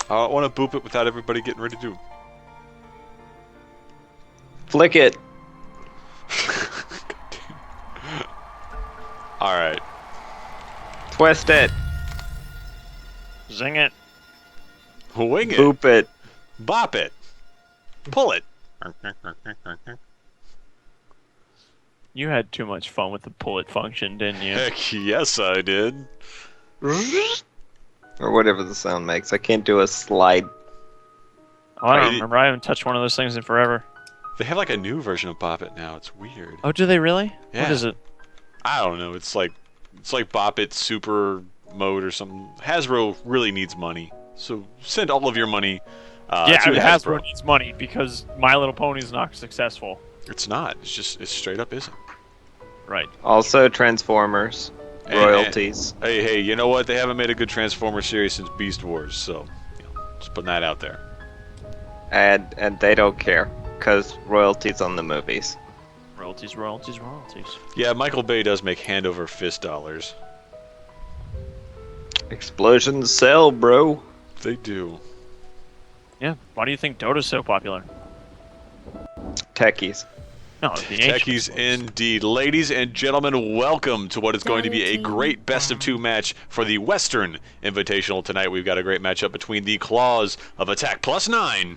I don't want to boop it without everybody getting ready to do. Flick it. Alright. Twist it. Zing it. Wing it. Boop it. Bop it. Pull it. You had too much fun with the pull it function, didn't you? Heck yes, I did. Or whatever the sound makes. I can't do a slide. Oh, I don't remember. I haven't touched one of those things in forever. They have like a new version of Bop It now. It's weird. Oh, do they really? Yeah. What is it? I don't know. It's like Bop It Super Mode or something. Hasbro really needs money, so send all of your money. Yeah, to Hasbro needs money because My Little Pony's not successful. It's not. It's straight up isn't. Right. Also, Transformers. Royalties. Hey, you know what? They haven't made a good Transformer series since Beast Wars, so just putting that out there. And they don't care, because royalties on the movies. Royalties, royalties, royalties. Yeah, Michael Bay does make hand over fist dollars. Explosions sell, bro. They do. Yeah. Why do you think Dota's so popular? Techies. No, the Techies indeed. Ladies and gentlemen, welcome to what is going to be a great best-of-2 match for the Western Invitational tonight. We've got a great matchup between the Claws of Attack +9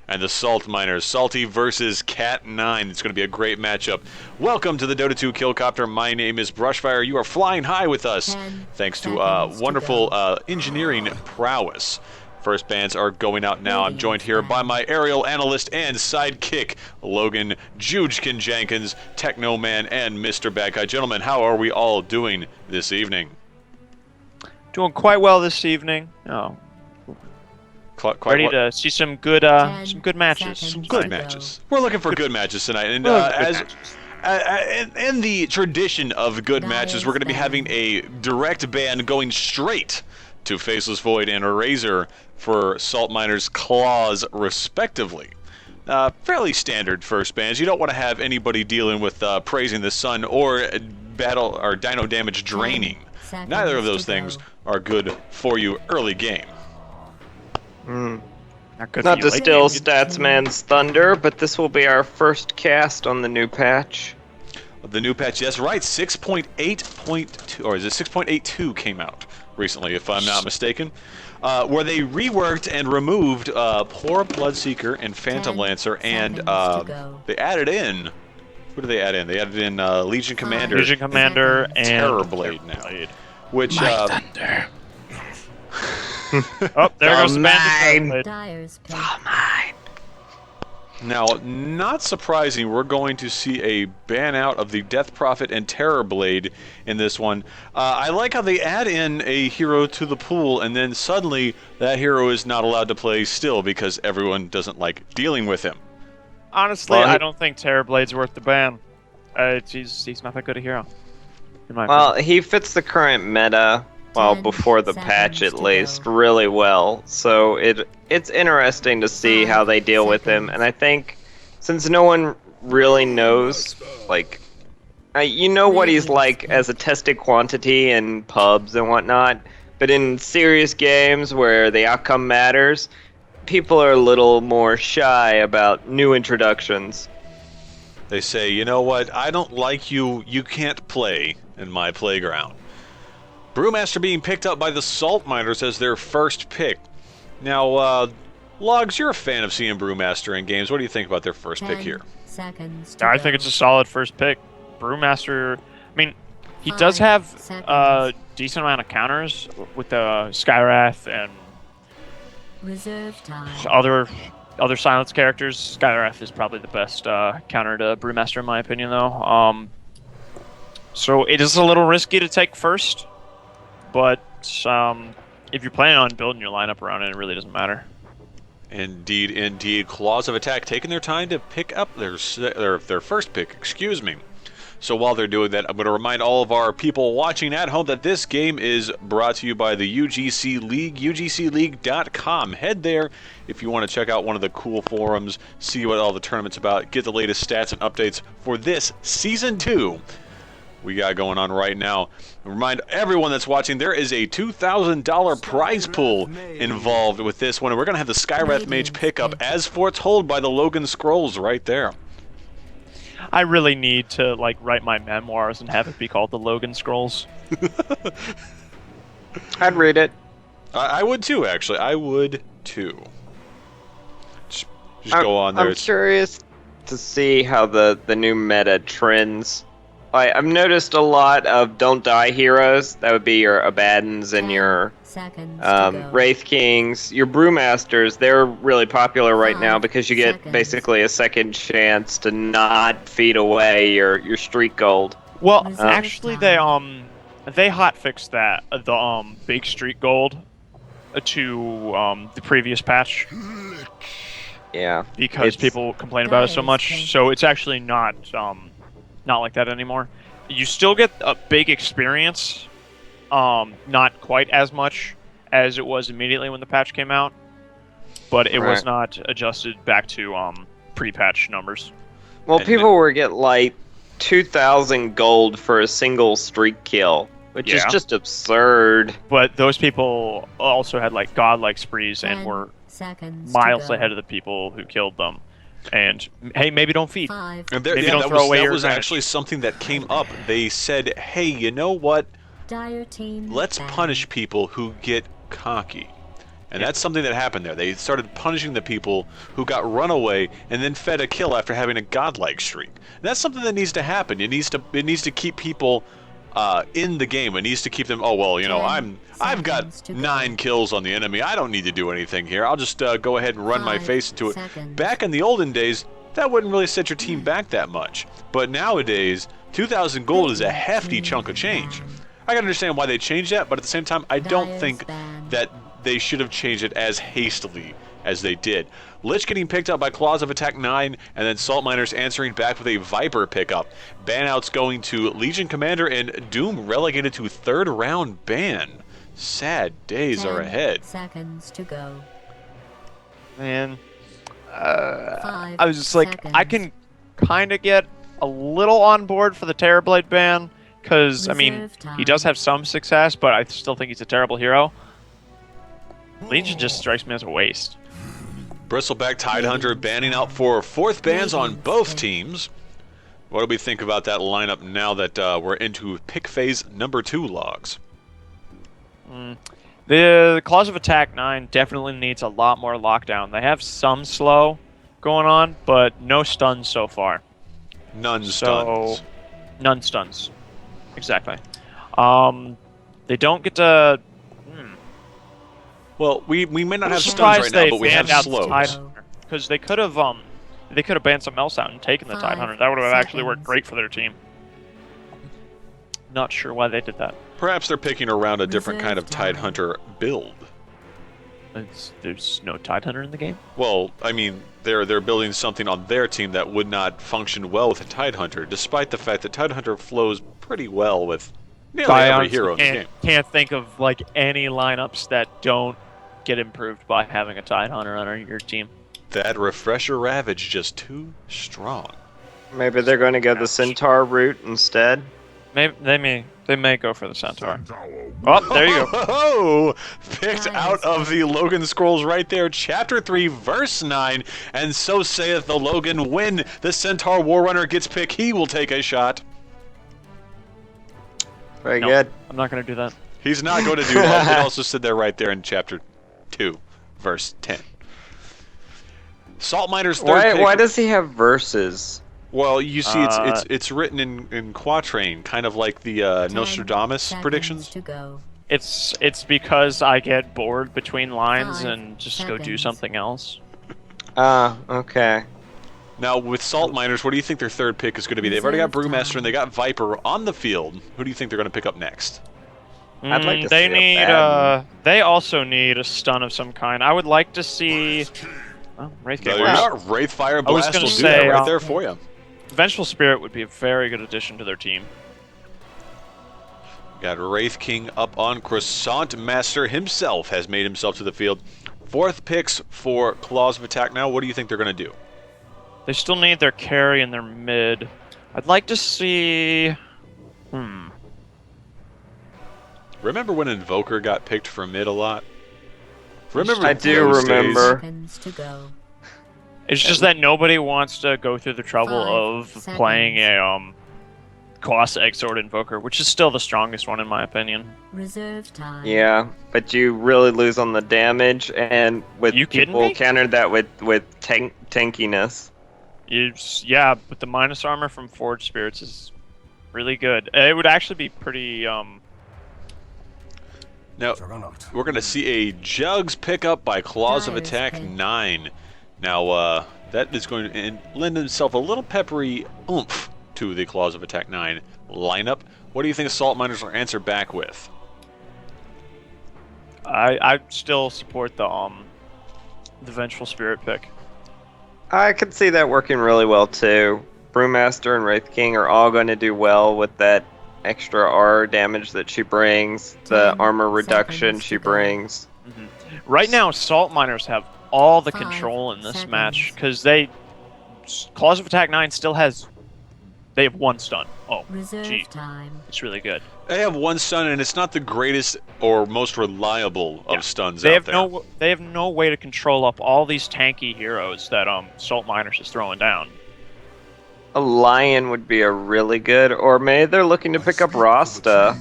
and the Salt Miners, Salty versus Cat 9. It's going to be a great matchup. Welcome to the Dota 2 Killcopter. My name is Brushfire. You are flying high with us thanks to wonderful engineering prowess. First bands are going out now. I'm joined here by my aerial analyst and sidekick, Logan Joojkin Jenkins, Technoman, and Mr. Bad Guy. Gentlemen, how are we all doing this evening? Doing quite well this evening. Oh, ready to see some good matches. Some good matches. We're looking for good matches tonight, and in the tradition of good matches, we're going to be having a direct ban going straight to Faceless Void and Razor for Salt Miners Claws, respectively. Fairly standard first bans. You don't want to have anybody dealing with Praising the Sun or battle or Dino Damage Draining. Neither of those things are good for you early game. Not to steal Statsman's thunder, but this will be our first cast on the new patch. The new patch, yes, right, 6.8.2, or is it 6.82 came out recently, if I'm not mistaken, where they reworked and removed Poor Bloodseeker and Phantom Lancer, and they added in, who did they add in? They added in Legion Commander. Legion Commander and Terrorblade now, which thunder. Oh, there goes the mine. Mine. Now, not surprising, we're going to see a ban out of the Death Prophet and Terrorblade in this one. I like how they add in a hero to the pool, and then suddenly that hero is not allowed to play still because everyone doesn't like dealing with him. Honestly, I don't think Terrorblade's worth the ban. He's not that good a hero. Well, he fits the current meta. Well, before the patch at least, really well. So it's interesting to see how they deal with him. And I think since no one really knows, like, you know what he's like as a tested quantity in pubs and whatnot, but in serious games where the outcome matters, people are a little more shy about new introductions. They say, you know what, I don't like you, you can't play in my playground. Brewmaster being picked up by the Salt Miners as their first pick. Now, Logs, you're a fan of seeing Brewmaster in games. What do you think about their first pick here? I think it's a solid first pick. Brewmaster, I mean, he does have a decent amount of counters with the Skywrath and other Silence characters. Skywrath is probably the best counter to Brewmaster in my opinion, though. So it is a little risky to take first. But if you're planning on building your lineup around it, it really doesn't matter. Indeed, indeed. Claws of Attack taking their time to pick up their first pick, excuse me. So while they're doing that, I'm going to remind all of our people watching at home that this game is brought to you by the UGC League, UGCLeague.com. Head there if you want to check out one of the cool forums, see what all the tournament's about, get the latest stats and updates for this Season 2 we got going on right now. Remind everyone that's watching, there is a $2,000 prize pool involved with this one. And we're going to have the Skywrath Mage pick up as foretold by the Logan Scrolls right there. I really need to like write my memoirs and have it be called the Logan Scrolls. I'd read it. I would too, actually. I would too. Just go on there. I'm curious to see how the new meta trends. I've noticed a lot of don't die heroes. That would be your Abaddons and your Wraith Kings. Your Brewmasters, they're really popular right now because you get basically a second chance to not feed away your street gold. Well, actually, they hotfixed that the big street gold to the previous patch. Yeah, because people complain about it so much. So it's actually not like that anymore. You still get a big experience, not quite as much as it was immediately when the patch came out, but it was not adjusted back to pre-patch numbers. Well, people were getting like 2,000 gold for a single streak kill, which is just absurd. But those people also had like godlike sprees and were miles ahead of the people who killed them. And hey, maybe don't feed. And that was actually something that came up. They said, hey, you know what? Let's punish people who get cocky. And that's something that happened there. They started punishing the people who got run away and then fed a kill after having a godlike streak. And that's something that needs to happen. It needs to keep people in the game. It needs to keep them, oh, well, you know, I've got 9 kills on the enemy. I don't need to do anything here. I'll just go ahead and run my face into it. Back in the olden days, that wouldn't really set your team back that much. But nowadays, 2,000 gold is a hefty chunk of change. I can understand why they changed that, but at the same time, I don't think that they should have changed it as hastily as they did. Lich getting picked up by Claws of Attack 9, and then Salt Miners answering back with a Viper pickup. Banouts going to Legion Commander, and Doom relegated to 3rd round ban. Sad days are ahead. Seconds to go. Man, I was just like, I can kind of get a little on board for the Terrorblade ban, because, I mean, he does have some success, but I still think he's a terrible hero. Legion just strikes me as a waste. Bristleback Tidehunter banning out for 4th bans on both teams. What do we think about that lineup now that we're into pick phase number 2 logs? The Claws of Attack 9 definitely needs a lot more lockdown. They have some slow going on, but no stuns so far. None stuns. None stuns. Exactly. They don't get to... Well, we may not have stuns right now, but we have slows. Because they could have banned something else out and taken the Tidehunter. That would have actually worked great for their team. Not sure why they did that. Perhaps they're picking around a different kind of Tidehunter build. There's no Tidehunter in the game? Well, I mean, they're building something on their team that would not function well with a Tidehunter, despite the fact that Tidehunter flows pretty well with nearly every hero in the game. Can't think of like any lineups that don't get improved by having a Tidehunter on your team. That Refresher Ravage just too strong. Maybe they're going to go the Centaur route instead. Maybe they may go for the Centaur. Oh, there you go. Oh, picked out of the Logan Scrolls right there. Chapter 3, verse 9. And so saith the Logan, when the Centaur Warrunner gets picked, he will take a shot. Very good. I'm not going to do that. He's not going to do that. It also said there right there in chapter 2, verse 10. Salt Miner's third pick. Why does he have verses? Well, you see, it's written in quatrain, kind of like the Nostradamus predictions. It's because I get bored between lines and just go do something else. Okay. Now, with Salt Miners, what do you think their third pick is going to be? They've already got Brewmaster and they got Viper on the field. Who do you think they're going to pick up next? I'd like to they see need. They also need a stun of some kind. I would like to see. Oh, Wraithfire Blast will do that right there for you. Vengeful Spirit would be a very good addition to their team. Got Wraith King up on Croissant Master himself has made himself to the field. 4th picks for Claws of Attack now. What do you think they're going to do? They still need their carry and their mid. I'd like to see... Remember when Invoker got picked for mid a lot? Remember I do those remember. days? Seconds to go. It's just that nobody wants to go through the trouble 5 of seconds. playing a Colossus Exort Invoker, which is still the strongest one in my opinion. Reserve time. Yeah, but you really lose on the damage, and with You kidding people me? countered that with tankiness. Yeah, but the minus armor from Forge Spirits is really good. It would actually be pretty. Now, we're going to see a Jugs pickup by Claws of Dyer's Attack pick. 9. Now, that is going to lend itself a little peppery oomph to the Claws of Attack 9 lineup. What do you think Assault Miners will answer back with? I still support the Vengeful Spirit pick. I could see that working really well too. Brewmaster and Wraith King are all going to do well with that extra R damage that she brings, the 10 armor reduction seconds she to go. brings. Right now, Salt Miners have all the 5 control in this seconds. match because Claws of Attack 9 still has. They have 1 stun. Oh, Reserve gee, time. it's really good. They have 1 stun, and it's not the greatest or most reliable of Yeah. stuns They out have there. they have no way to control up all these tanky heroes that Salt Miners is throwing down. A lion would be a really good, or maybe they're looking to pick up Rasta.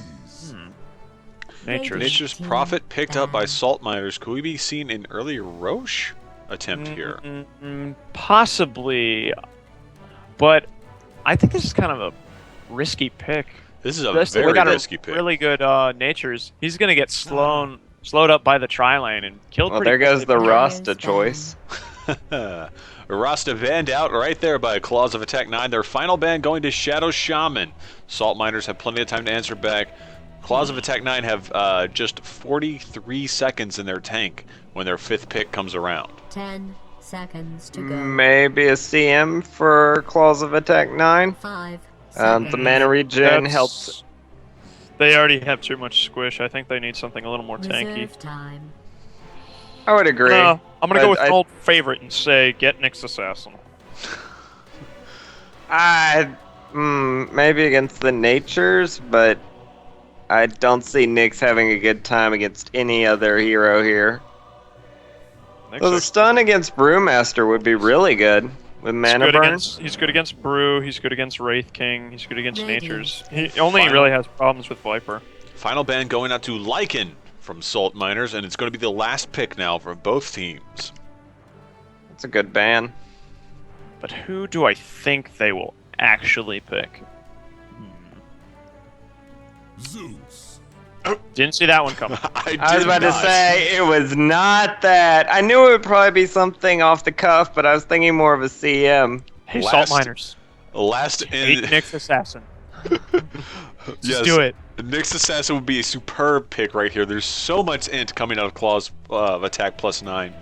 Nature's. Nature's Prophet picked up by Salt Miners. Could we be seeing an early Roche attempt here? Possibly, but I think this is kind of a risky pick. This is a We very got risky a pick. really good Nature's. He's gonna get slowed up by the tri-lane and killed. Well, pretty there goes the quickly. Rasta choice. Rasta banned out right there by Claws of Attack 9. Their final ban going to Shadow Shaman. Salt Miners have plenty of time to answer back. Claws of Attack 9 have just 43 seconds in their tank when their 5th pick comes around. 10 seconds to go. Maybe a CM for Claws of Attack 9. 5 The seconds. mana regen That's- helps. They already have too much squish. I think they need something a little more tanky. Reserve time. I would agree. No, I'm gonna go with But an old favorite and say get Nyx Assassin. Maybe against the Natures, but I don't see Nyx having a good time against any other hero here. Nyx So the stun against Brewmaster would be really good with mana burn. He's good against Brew. He's good against Wraith King. He's good against Radiant. Natures. He only Final- really has problems with Viper. Final ban going out to Lycan from Salt Miners, and it's going to be the last pick now for both teams. It's a good ban. But who do I think they will actually pick? Zeus. Didn't see that one coming. I was about to say it was not that. I knew it would probably be something off the cuff, but I was thinking more of a CM. Hey, Last- Salt Miners. Last Hate in Nyx Assassin. yes, Just do it. Nyx Assassin would be a superb pick right here. There's so much int coming out of Claws of Attack +9.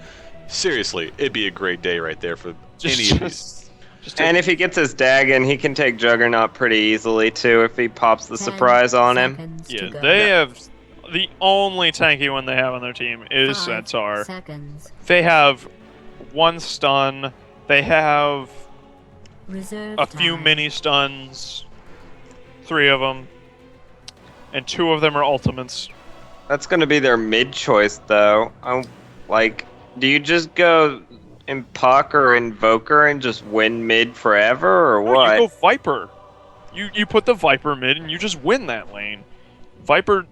Seriously, it'd be a great day right there for any of these. Just And if he gets his Dagon, he can take Juggernaut pretty easily too if he pops the 10 surprise on him. seconds yeah, to go. they have the only tanky one they have on their team is 5 Centaur. seconds. They have 1 stun. They have Reserve a few time. mini stuns, 3 of them, and 2 of them are ultimates. That's going to be their mid choice though. Do you just go in Puck or Invoker and just win mid forever or No, what? you go Viper. You put the Viper mid and you just win that lane. Viper,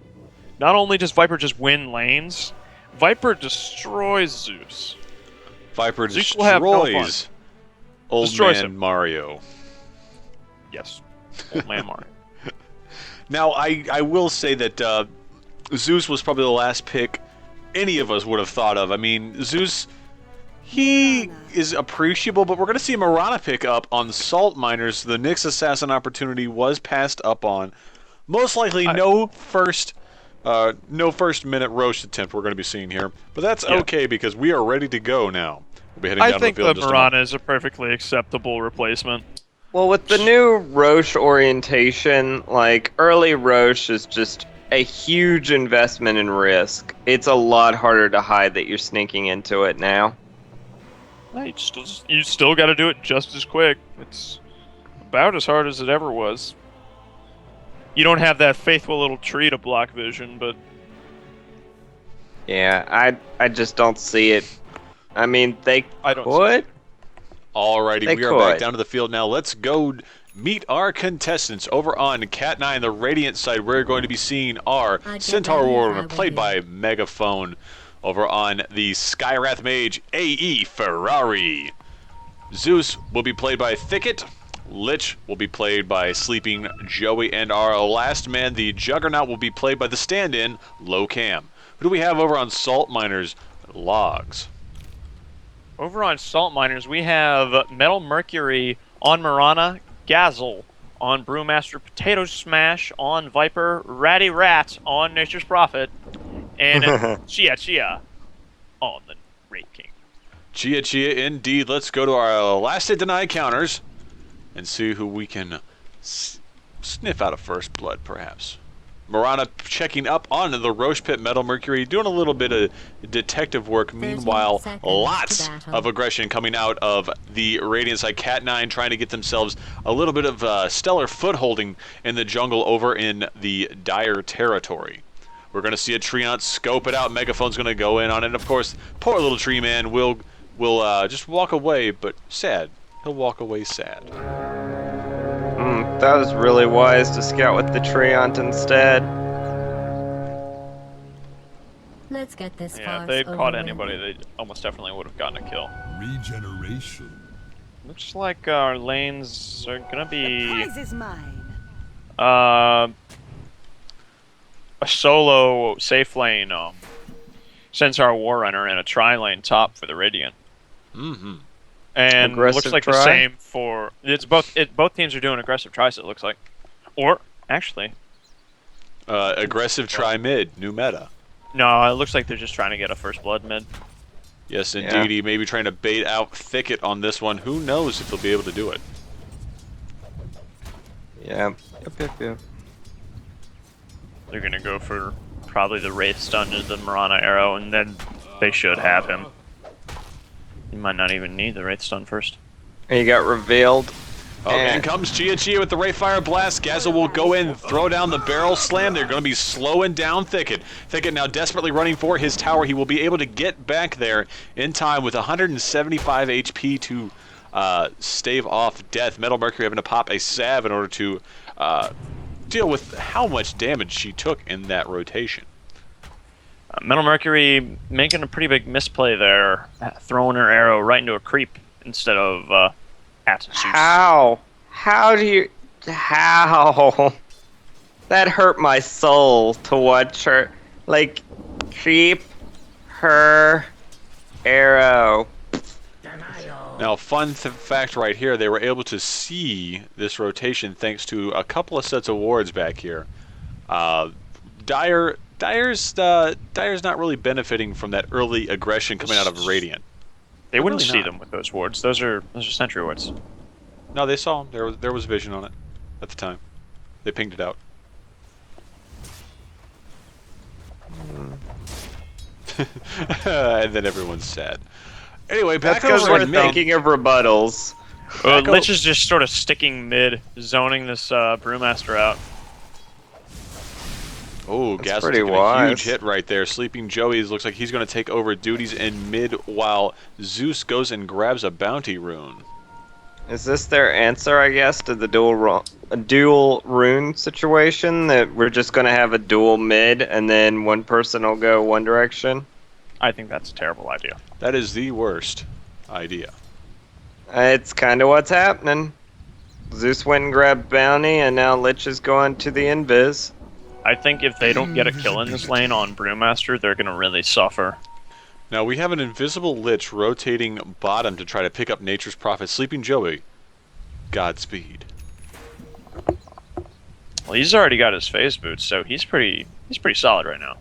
not only does Viper just win lanes, Viper destroys Zeus. Viper Zeus will have no destroys old Destroys man him. Mario. Yes, old man Mario. Now, I will say that Zeus was probably the last pick any of us would have thought of. I mean, Zeus, he is appreciable, but we're going to see Mirana pick up on Salt Miners. The Nyx Assassin opportunity was passed up on. Most likely, no first minute roast attempt we're going to be seeing here. But that's Yeah. okay because we are ready to go now. We'll be heading I down think to the the field in just a moment. Mirana is a perfectly acceptable replacement. Well, with the new Roche orientation, early Roche is just a huge investment in risk. It's a lot harder to hide that you're sneaking into it now. You still got to do it just as quick. It's about as hard as it ever was. You don't have that faithful little tree to block vision, but Yeah, I just don't see it. I mean, they I don't could. Alrighty, They we are back could. down to the field now. Let's go meet our contestants over on Cat 9, the Radiant side. We're going to be seeing our I get Centaur ready if Warrior, I were played you. by Megaphone. Over on the Skywrath Mage, AE Ferrari. Zeus will be played by Thicket. Lich will be played by Sleeping Joey. And our last man, the Juggernaut, will be played by the stand-in, Low Cam. Who do we have over on Salt Miners? Logs. over on Salt Miners, we have Metal Mercury on Marana, Gazzle on Brewmaster, Potato Smash on Viper, Ratty Rat on Nature's Prophet, and Chia Chia on the Raid King. Chia Chia indeed. Let's go to our last hit deny counters and see who we can sniff out of first blood, perhaps. Marana checking up on the Roche Pit. Metal Mercury doing a little bit of detective work. Meanwhile, seconds lots to battle. of aggression coming out of the Radiant side. Cat 9 trying to get themselves a little bit of stellar footholding in the jungle over in the Dire territory. We're going to see a Treant scope it out. Megaphone's going to go in on it. And of course, poor little tree man will just walk away, but sad. He'll walk away sad. That was really wise to scout with the Treant instead. Let's get this Yeah, farce if they'd over caught with. anybody, they almost definitely would have gotten a kill. Regeneration. Looks like our lanes are gonna be Prize is mine. a solo safe lane, Centaur Warrunner, and a tri-lane top for the Radiant. Mm-hmm. And Aggressive looks like try? the same for both teams are doing aggressive tries. It looks like, or actually, Aggressive try mid, new meta. no, it looks like they're just trying to get a first blood mid. Yes, Yeah. indeed. He may be trying to bait out Thicket on this one. Who knows if he'll be able to do it? Yeah. Yep. They're gonna go for probably the Wraith stun to the Marana arrow, and then they should have him. You might not even need the Wraith stun first. He got revealed. Oh, in comes Chia Chia with the Rayfire Blast. Gaza will go in, throw down the barrel slam. They're going to be slowing down Thicket. Thicket now desperately running for his tower. He will be able to get back there in time with 175 HP to stave off death. Metal Mercury having to pop a salve in order to deal with how much damage she took in that rotation. Metal Mercury making a pretty big misplay there, throwing her arrow right into a creep instead of at Zeus. How? How do you... How? That hurt my soul to watch her, like, creep her arrow. Now, fun fact right here, they were able to see this rotation thanks to a couple of sets of wards back here. Dire's not really benefiting from that early aggression coming out of Radiant. They wouldn't really see not. them with those wards. Those are sentry wards. No, they saw him. There was vision on it at the time. They pinged it out. And then everyone's sad. Anyway, back That's because over we're in mid. thinking of rebuttals. Back Lich o- is just sort of sticking mid, zoning this Brewmaster out. Oh, That's Gas pretty taking a wise. huge hit right there. Sleeping Joey's looks like he's going to take over duties in mid while Zeus goes and grabs a bounty rune. Is this their answer, I guess, to the dual rune situation? That we're just gonna have a dual mid, and then one person will go one direction? I think that's a terrible idea. That is the worst idea. It's kind of what's happening. Zeus went and grabbed bounty, and now Lich is going to the invis. I think if they don't get a kill in this lane on Brewmaster, they're gonna really suffer. Now we have an invisible Lich rotating bottom to try to pick up Nature's Prophet. Sleeping Joey, Godspeed. Well, he's already got his phase boots, so he's pretty solid right now.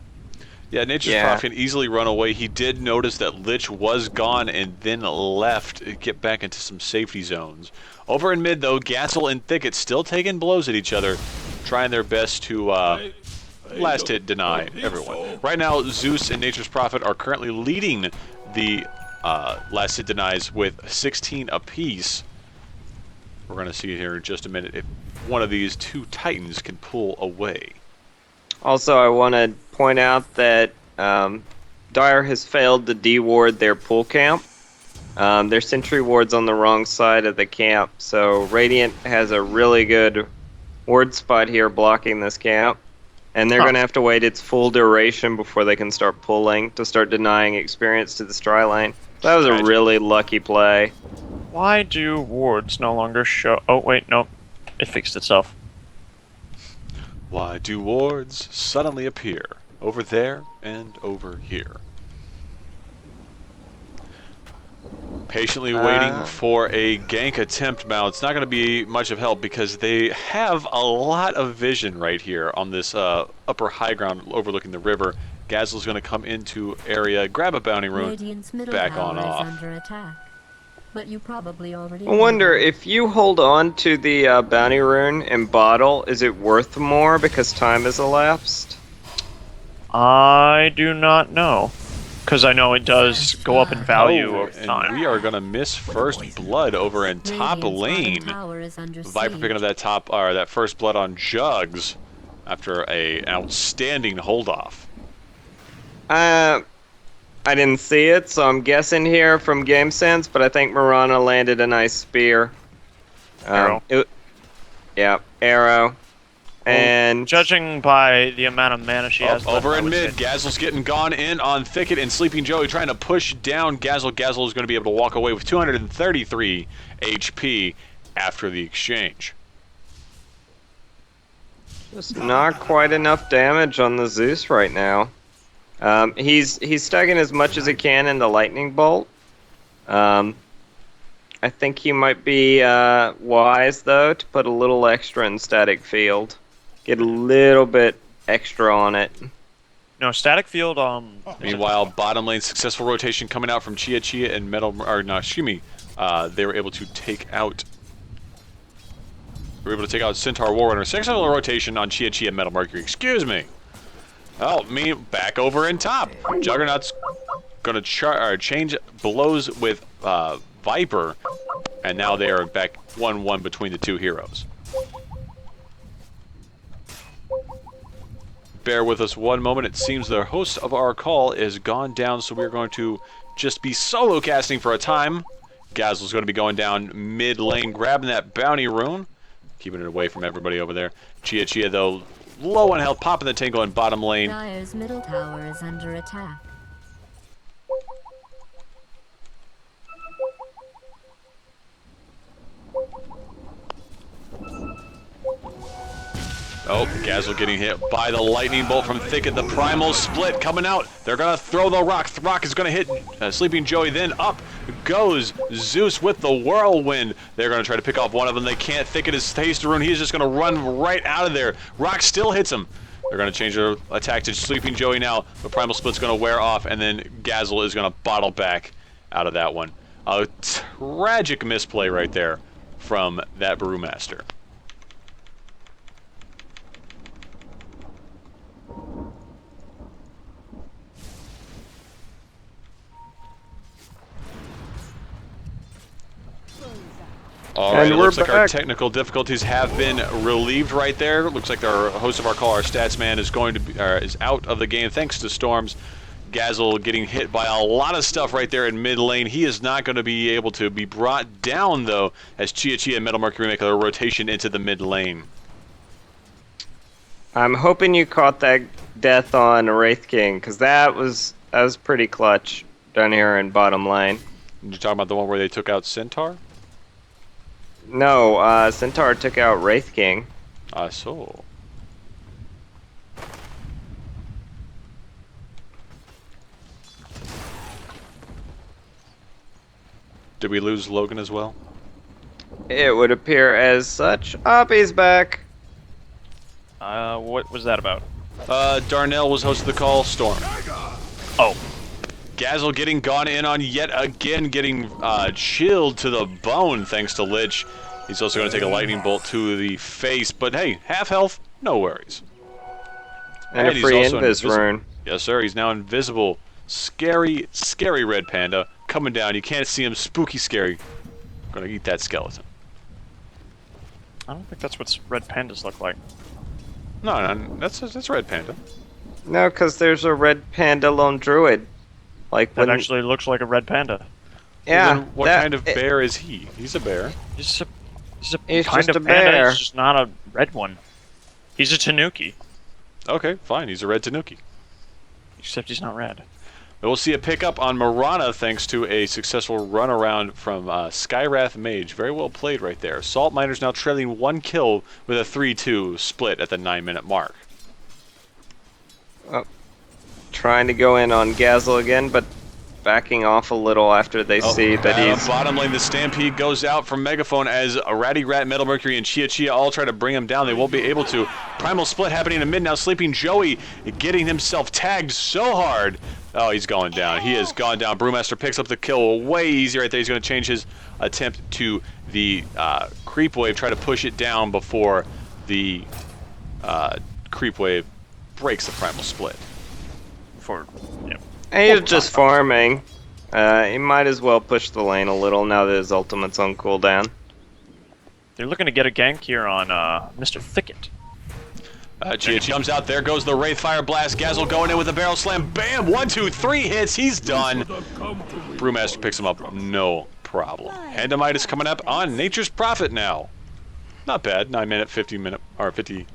Yeah, Nature's Yeah. Prophet can easily run away. He did notice that Lich was gone and then left to get back into some safety zones. Over in mid, though, Gassel and Thicket still taking blows at each other, trying their best to last hit deny everyone. Right now, Zeus and Nature's Prophet are currently leading the last hit denies with 16 apiece. We're going to see here in just a minute if one of these two titans can pull away. Also, I want to point out that Dire has failed to deward their pool camp. Their sentry ward's on the wrong side of the camp, so Radiant has a really good ward spot here blocking this camp. And they're going to have to wait its full duration before they can start pulling to start denying experience to the Stry lane. That was a really lucky play. Why do wards no longer show... Oh, wait, no. It fixed itself. Why do wards suddenly appear over there and over here? Patiently waiting for a gank attempt now. It's not going to be much of help because they have a lot of vision right here on this upper high ground overlooking the river. Gazel's going to come into area, grab a bounty rune, back on off. Under attack. But you probably already I wonder, if you hold on to the bounty rune and bottle, is it worth more because time has elapsed? I do not know. Because I know it does go up in value over time. And we are going to miss first blood over in top lane. Viper picking up that that first blood on Jugs after an outstanding hold off. I didn't see it, so I'm guessing here from game sense, but I think Mirana landed a nice spear. Arrow. Yeah, arrow. And judging by the amount of mana she has over in mid, Gazel's getting gone in on Thicket, and Sleeping Joey trying to push down Gazel. Gazel is going to be able to walk away with 233 HP after the exchange. Just not quite enough damage on the Zeus right now. He's stacking as much as he can in the lightning bolt. I think he might be wise though to put a little extra in static field. Get a little bit extra on it. No, static field, Meanwhile, bottom lane successful rotation coming out from Chia and Metal, or no, Shimi. They were able to take out. Centaur Warrunner. Successful rotation on Chia and Metal Mercury. Excuse me. Oh, me back over in top. Juggernaut's gonna change blows with Viper, and now they are back 1-1 between the two heroes. Bear with us one moment. It seems the host of our call is gone down, so we're going to just be solo casting for a time. Gazel's going to be going down mid lane, grabbing that bounty rune, keeping it away from everybody over there. Chia, though, low on health, popping the tingle in bottom lane. Dire's middle tower is under attack. Oh, Gazel getting hit by the lightning bolt from Thicket. The primal split coming out. They're going to throw the rock. The rock is going to hit Sleeping Joey. Then up goes Zeus with the whirlwind. They're going to try to pick off one of them. They can't. Thicket is haste rune. He's just going to run right out of there. Rock still hits him. They're going to change their attack to Sleeping Joey now. The primal split's going to wear off, and then Gazel is going to bottle back out of that one. A tragic misplay right there from that Brewmaster. Alright, it looks like our technical difficulties have been relieved right there. Looks like our host of our call, our stats man, is going to be is out of the game thanks to storms. Gazel getting hit by a lot of stuff right there in mid lane. He is not going to be able to be brought down though, as Chia and Metal Mercury make a rotation into the mid lane. I'm hoping you caught that death on Wraith King, because that was pretty clutch down here in bottom lane. You're talking about the one where they took out Centaur? No, Centaur took out Wraith King. So. Did we lose Logan as well? It would appear as such. He's back. What was that about? Darnell was host of the call. Storm. Oh. Gazel getting gone in on yet again, getting chilled to the bone thanks to Lich. He's also going to take a lightning bolt to the face, but hey, half health, no worries. And a free invis rune. Yes, sir. He's now invisible. Scary, scary red panda coming down. You can't see him. Spooky, scary. Going to eat that skeleton. I don't think that's what red pandas look like. No, that's Red Panda. No, because there's a red panda lone druid. Like That when actually looks like a red panda. yeah, Well, then what that- kind of bear is he? He's a bear. He's a He's kind just of a panda. bear. He's just not a red one. He's a tanuki, Okay, fine. He's a red tanuki. except he's not red. We'll see a pickup on Marana thanks to a successful run around from Skywrath Mage. Very well played right there. Salt Miners now trailing 1 kill with a 3-2 split at the 9-minute mark. trying to go in on Gazel again, but backing off a little after they see that he's. Bottom lane, the Stampede goes out from Megaphone as a Ratty Rat, Metal Mercury, and Chia Chia all try to bring him down. They won't be able to. Primal Split happening in mid now. Sleeping Joey getting himself tagged so hard. Oh, he's going down. He has gone down. Brewmaster picks up the kill way easy right there. He's going to change his attempt to the Creep Wave, try to push it down before the Creep Wave breaks the Primal Split. He's just farming. He might as well push the lane a little now that his ultimate's on cooldown. They're looking to get a gank here on Mr. Thicket. Chia comes out. There goes the Wraithfire Blast. Gazel going in with a barrel slam. Bam! 1, 2, 3 hits. He's done. Brewmaster picks him up. No problem. Handamitis coming up on Nature's Prophet now. Not bad. 9-minute, 50-minute, or 50.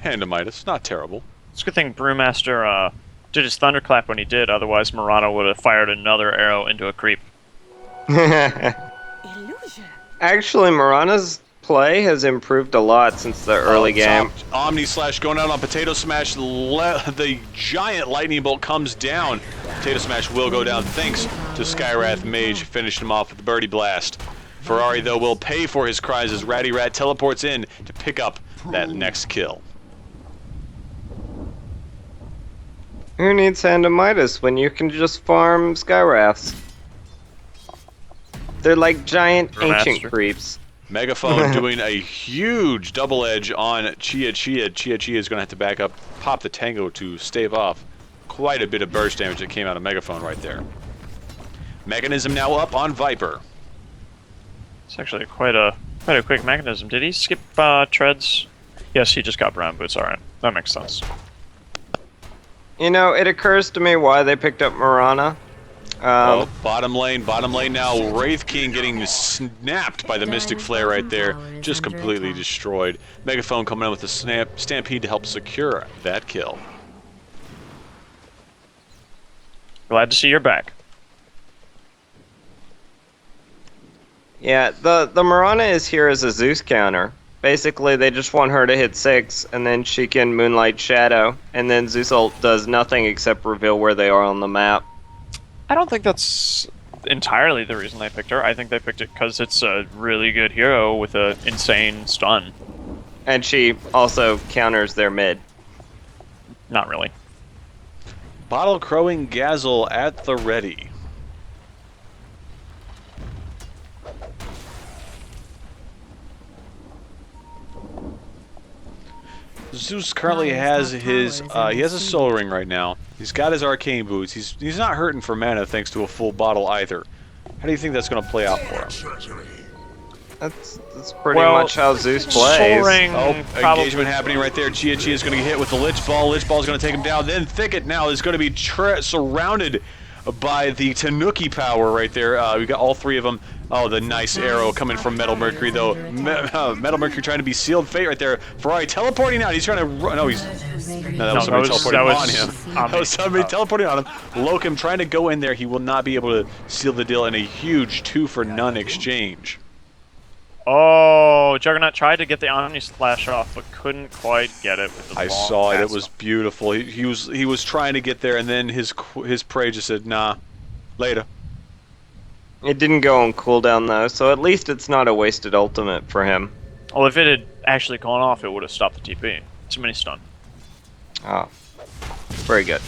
Handamitis. Not terrible. It's a good thing Brewmaster did his thunderclap when he did. Otherwise, Murano would have fired another arrow into a creep. Actually, Marana's play has improved a lot since the early game. Omni Slash going out on Potato Smash. The giant lightning bolt comes down. Potato Smash will go down thanks to Skywrath Mage. Finished him off with the Birdie Blast. Ferrari, though, will pay for his cries as Ratty Rat teleports in to pick up that next kill. Who needs Handamitis when you can just farm Skywraths? They're like giant ancient creeps. Megaphone doing a huge double edge on Chia Chia. Chia Chia is going to have to back up, pop the Tango to stave off quite a bit of burst damage that came out of Megaphone right there. Mechanism now up on Viper. It's actually quite a quick mechanism. Did he skip treads? Yes, he just got brown boots. All right, that makes sense. You know, it occurs to me why they picked up Marana. Bottom lane now. Wraith King getting snapped by the Mystic Flare right there. Just completely destroyed. Megaphone coming in with the Stampede to help secure that kill. Glad to see you're back. Yeah, the Marana is here as a Zeus counter. Basically, they just want her to hit 6, and then she can Moonlight Shadow, and then Zeus ult does nothing except reveal where they are on the map. I don't think that's entirely the reason they picked her. I think they picked it because it's a really good hero with an insane stun. And she also counters their mid. Not really. Bottle Crowing Gazel at the ready. Zeus currently has his, he has a Soul Ring right now. He's got his Arcane Boots. He's not hurting for mana thanks to a full bottle either. How do you think that's going to play out for him? That's pretty much how Zeus plays. Soul Ring, engagement happening right there. Chia Chia is going to get hit with the Lich Ball. Lich Ball is going to take him down. Then Thicket now is going to be surrounded by the Tanuki power right there. We got all 3 of them. Oh, the nice arrow coming from Metal Mercury, though. Metal Mercury trying to be sealed fate right there. Ferrari teleporting out. He's trying to run. No, he's. No, that was somebody teleporting on him. That was somebody teleporting on him. Locum trying to go in there. He will not be able to seal the deal in a huge 2-for-none exchange. Oh, Juggernaut tried to get the Omni Slash off, but couldn't quite get it with the I long saw it. It cast. was beautiful. He was trying to get there, and then his prey just said, "Nah, later." It didn't go on cooldown though, so at least it's not a wasted ultimate for him. Well, if it had actually gone off, it would have stopped the TP. It's a mini stun. Oh, very good.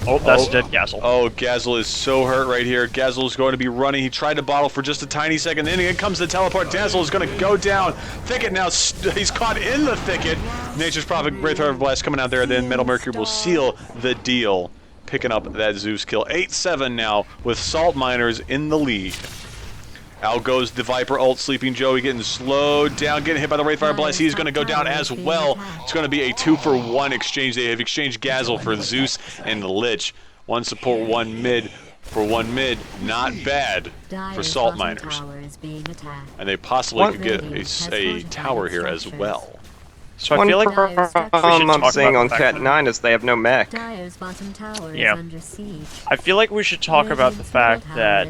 Oh, that's dead Gazel. Oh, Gazel is so hurt right here. Gazel is going to be running. He tried to bottle for just a tiny second. Then in comes the teleport. Gazel is going to go down. Thicket now. He's caught in the thicket. Nature's Prophet, Wraithfire Blast coming out there. Then Metal Mercury will seal the deal, picking up that Zeus kill. 8-7 now with Salt Miners in the lead. Out goes the Viper ult. Sleeping Joey getting slowed down, getting hit by the Wraithfire Blast. He's going to go down as well. It's going to be a 2-for-1 exchange. They have exchanged Gazzle for Zeus and the Lich. One support, one mid. For one mid, not bad for Salt Miners. And they possibly could get a tower here as well. So I feel like I'm seeing on Cat 9 is they have no mech. Yeah. I feel like we should talk about the fact that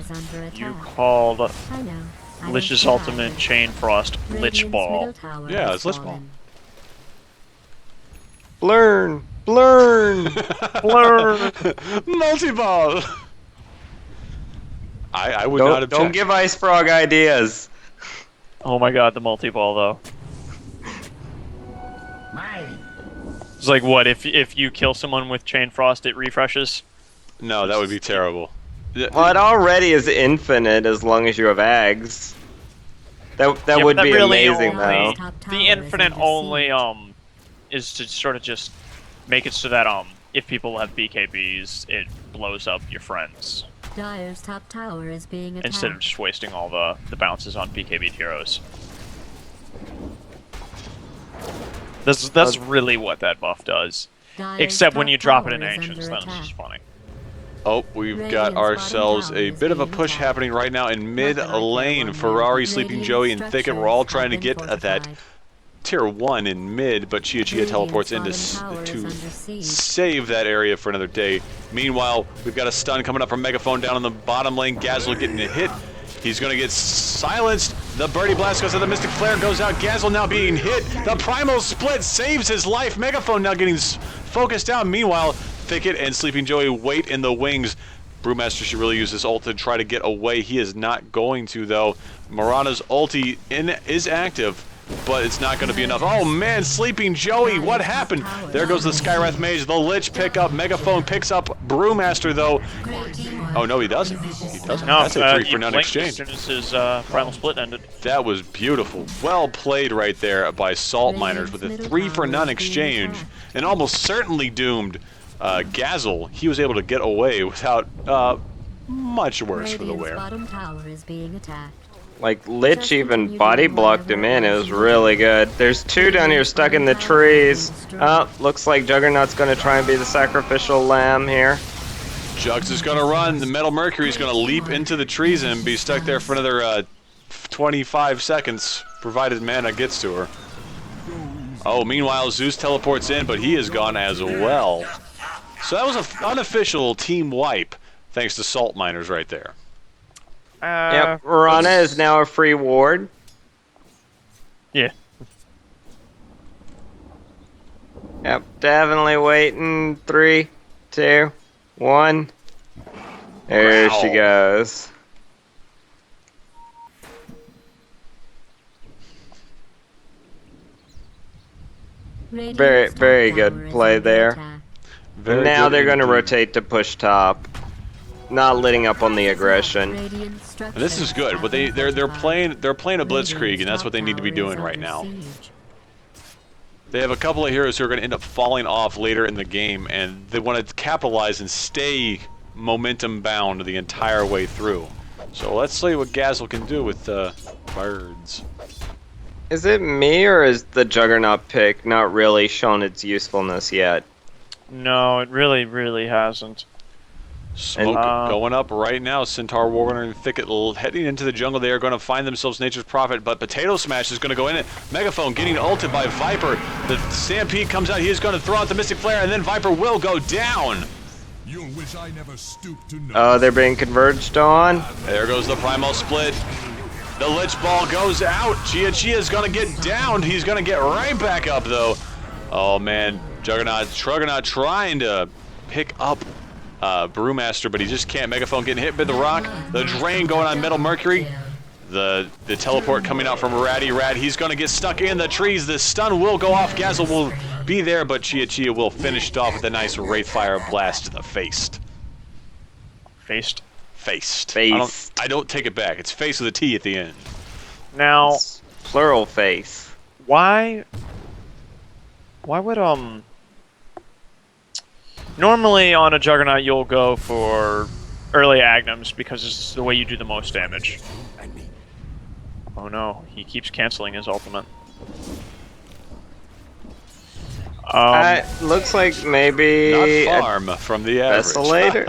you called Lich's ultimate Chain Frost Lich Ball. Yeah, it's Lich Ball. Blurn! Blurn! Blur! Multi-ball! I would not object. Don't give Ice Frog ideas. Oh my god, the multi-ball though. It's like what, if you kill someone with Chain Frost it refreshes? No, that would be terrible. Well, it already is infinite as long as you have Ags. That would be really amazing though. The infinite only is to sort of just make it so that if people have BKBs, it blows up your friends. Dire's top tower is being attacked. Instead of just wasting all the bounces on BKB heroes. That's really what that buff does. Dire's Except when top you drop it tower in is Ancients, under then it's just attack. funny. Oh, we've got ourselves a bit of a push happening right now in mid lane. Ferrari, Sleeping Joey, and Thicket. We're all trying to get at that tier 1 in mid, but Chia teleports in to save that area for another day. Meanwhile, we've got a stun coming up from Megaphone down on the bottom lane. Gazzle getting a hit. He's going to get silenced. The Birdie Blast goes out. The Mystic Flare goes out. Gazzle now being hit. The Primal Split saves his life. Megaphone now getting focused down. Meanwhile, Thicket and Sleeping Joey wait in the wings. Brewmaster should really use his ult to try to get away. He is not going to, though. Mirana's ulti is active, but it's not going to be enough. Oh man, Sleeping Joey, what happened? There goes the Skywrath Mage. The Lich pick up. Megaphone picks up Brewmaster, though. Oh no, he doesn't. He doesn't. No, that's a 3-for-none exchange. As soon as his Primal Split ended. That was beautiful. Well played right there by Salt Miners with a 3-for-none exchange, and almost certainly doomed Gazzle. He was able to get away without much worse for the wear. Bottom tower is being attacked. Like, Lich even body blocked him in. It was really good. There's two down here stuck in the trees. Oh, looks like Juggernaut's going to try and be the sacrificial lamb here. Jugs is going to run. The Metal Mercury's going to leap into the trees and be stuck there for another 25 seconds, provided mana gets to her. Oh, meanwhile, Zeus teleports in, but he is gone as well. So that was an unofficial team wipe, thanks to Salt Miners right there. Yep, Rana is now a free ward. Yeah. Yep, definitely waiting. 3, 2, 1. There she goes. Very good play there. Now they're going to rotate to push top, not letting up on the aggression. And this is good, but they're playing a blitzkrieg, and that's what they need to be doing right now. They have a couple of heroes who are going to end up falling off later in the game, and they want to capitalize and stay momentum bound the entire way through. So let's see what Gazzle can do with the birds. Is it me, or is the Juggernaut pick not really shown its usefulness yet? No, it really hasn't. Smoke going up right now. Centaur, Warrunner, and Thicket heading into the jungle. They are going to find themselves Nature's Prophet, but Potato Smash is going to go in it. Megaphone getting ulted by Viper. The Stampede comes out. He is going to throw out the Mystic Flare, and then Viper will go down. You'll wish I never stooped to know. Oh, they're being converged on. There goes the Primal Split. The Lich Ball goes out. Chia is going to get downed. He's going to get right back up, though. Oh, man. Juggernaut trying to pick up Brewmaster, but he just can't. Megaphone getting hit by the rock. The drain going on Metal Mercury. The teleport coming out from Ratty Rat. He's going to get stuck in the trees. The stun will go off. Gazzle will be there, but Chia will finish it off with a nice Wraithfire blast to the face. Faced. I don't take it back. It's face with a T at the end. Now, It's plural face. why would normally on a Juggernaut you'll go for early Agnems because it's the way you do the most damage. Oh no, he keeps canceling his ultimate. Looks like maybe Not farm from the average. Desolator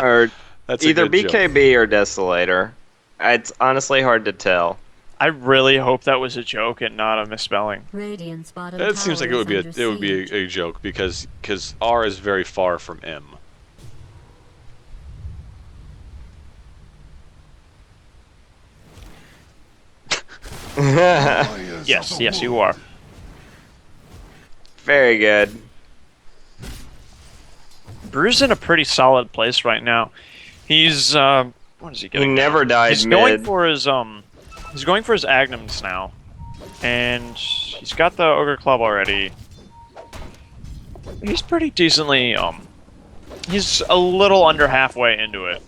or That's a either good joke. BKB or Desolator. It's honestly hard to tell. I really hope that was a joke and not a misspelling. Radiant's bottom It seems like it tower would be is under siege. a joke because R is very far from M. Yes, you are. Very good. Brew's in a pretty solid place right now. He's what is he He getting? never died He's mid. going for his Agnums now, and he's got the Ogre Club already. He's pretty decently he's a little under halfway into it.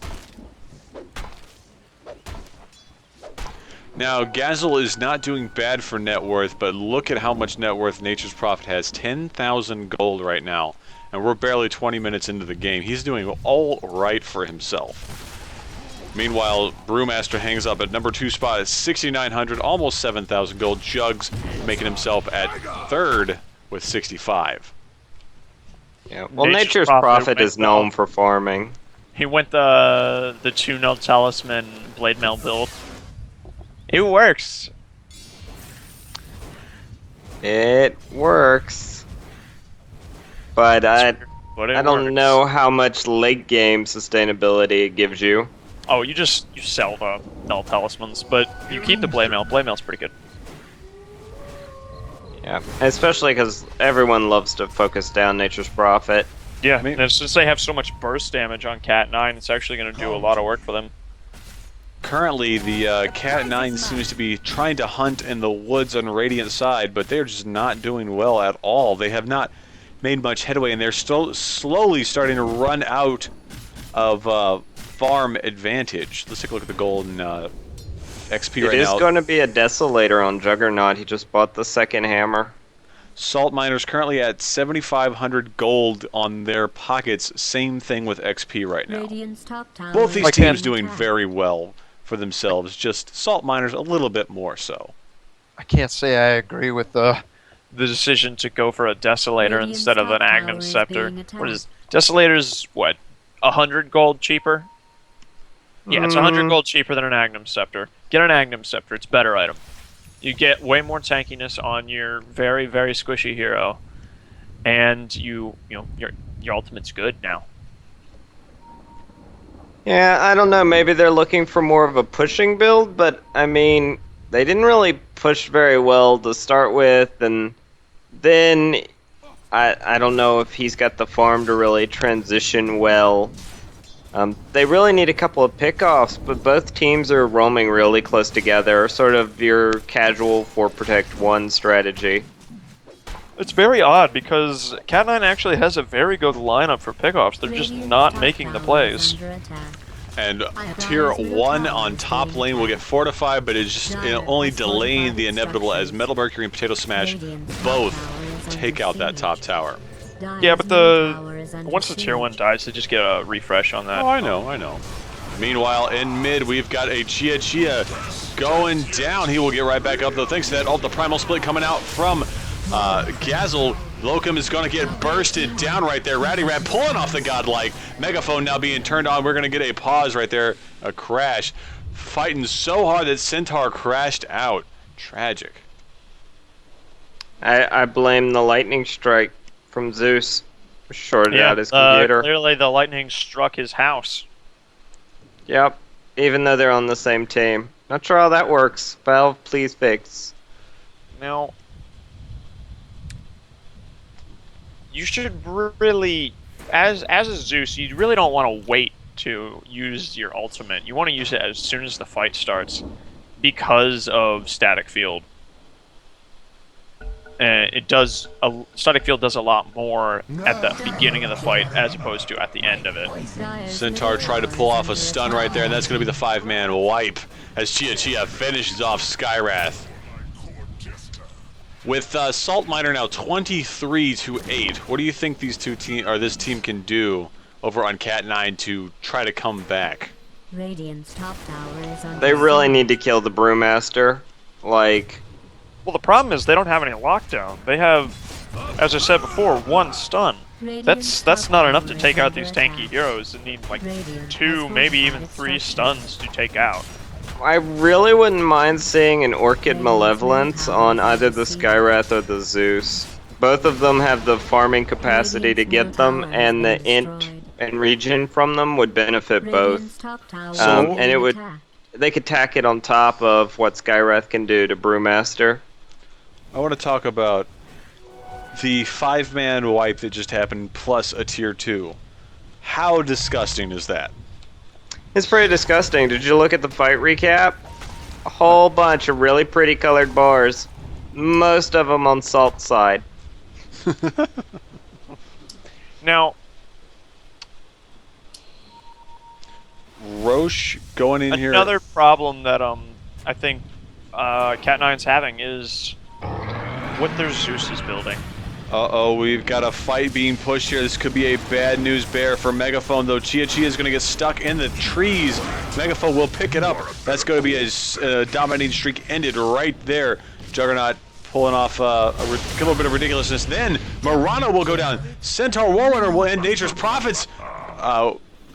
Now, Gazel is not doing bad for net worth, but look at how much net worth Nature's Prophet has. 10,000 gold right now, and we're barely 20 minutes into the game. He's doing all right for himself. Meanwhile, Brewmaster hangs up at number 2 spot at 6,900, almost 7,000 gold. Jugs making himself at 3rd with 65. Yeah. Well, Nature's Nature's Prophet Prophet went is known for farming. He went the 2-0 Talisman Blade Mail build. It works. It works. But I don't know how much late game sustainability it gives you. Oh, you sell the null talismans, but you keep the Blade Mail. Blade Mail's pretty good. Yeah, especially because everyone loves to focus down Nature's Prophet. Yeah, I mean, and since they have so much burst damage on Cat 9, it's actually going to do a lot of work for them. Currently, the Cat 9 seems to be trying to hunt in the woods on Radiant side, but they're just not doing well at all. They have not made much headway, and they're still slowly starting to run out of farm advantage. Let's take a look at the golden XP right now. It is going to be a Desolator on Juggernaut. He just bought the second hammer. Salt Miners currently at 7,500 gold on their pockets. Same thing with XP right now. Radiant's top tower Both these is teams being doing attacked. very well for themselves, just Salt Miners a little bit more so. I can't say I agree with The decision to go for a Desolator Radiant's instead of an top tower Agnum is Scepter. being attacked. What is Desolator's what? 100 gold cheaper? Yeah, it's 100 gold cheaper than an Agnum Scepter. Get an Agnum Scepter, it's a better item. You get way more tankiness on your very, very squishy hero, and you know your ultimate's good now. Yeah, I don't know. Maybe they're looking for more of a pushing build, but I mean, they didn't really push very well to start with, and then I don't know if he's got the farm to really transition well. They really need a couple of pickoffs, but both teams are roaming really close together, sort of your casual 4-protect-1 strategy. It's very odd because Cat9 actually has a very good lineup for pickoffs. They're just Radiant's not top making the tower is plays. under attack. And tier 1 on top lane will get fortified, but it's just only delaying the inevitable as Metal Mercury and Potato Smash both take out that top tower. Yeah, but once the tier 1 dies, they just get a refresh on that. Oh, I know. Meanwhile, in mid, we've got a Chia going down. He will get right back up, though. Thanks to that ult, the Primal Split coming out from Gazel. Locum is going to get bursted down right there. Ratty Rat pulling off the godlike. Megaphone now being turned on. We're going to get a pause right there. A crash. Fighting so hard that Centaur crashed out. Tragic. I blame the lightning strike from Zeus. Shorted out his computer. Clearly the lightning struck his house. Yep, even though they're on the same team. Not sure how that works. Valve, please fix. Now, you should really, as a Zeus, you really don't want to wait to use your ultimate. You want to use it as soon as the fight starts because of static field. Static field does a lot more at the beginning of the fight as opposed to at the end of it. Centaur tried to pull off a stun right there, and that's going to be the 5-man wipe as Chia finishes off Skyrath. With Salt Miner now 23-8, what do you think these this team can do over on Cat 9 to try to come back? Radiant's top tower is under They really siege. need to kill the Brewmaster. Like, Well, the problem is they don't have any lockdown. They have, as I said before, 1 stun. That's not enough to take out these tanky heroes. They need like 2, maybe even 3 stuns to take out. I really wouldn't mind seeing an Orchid Malevolence on either the Skywrath or the Zeus. Both of them have the farming capacity to get them, and the int and regen from them would benefit both. And it would, they could tack it on top of what Skywrath can do to Brewmaster. I want to talk about the 5-man wipe that just happened plus a tier 2. How disgusting is that? It's pretty disgusting. Did you look at the fight recap? A whole bunch of really pretty colored bars. Most of them on Salt's side. Now, Roche going in here. another problem that I think Cat9's having is what their Zeus is building. Uh-oh, we've got a fight being pushed here. This could be a bad news bear for Megaphone, though. Chia is going to get stuck in the trees. Megaphone will pick it up. That's going to be a dominating streak ended right there. Juggernaut pulling off a little bit of ridiculousness. Then Marana will go down. Centaur Warrunner will end Nature's Prophets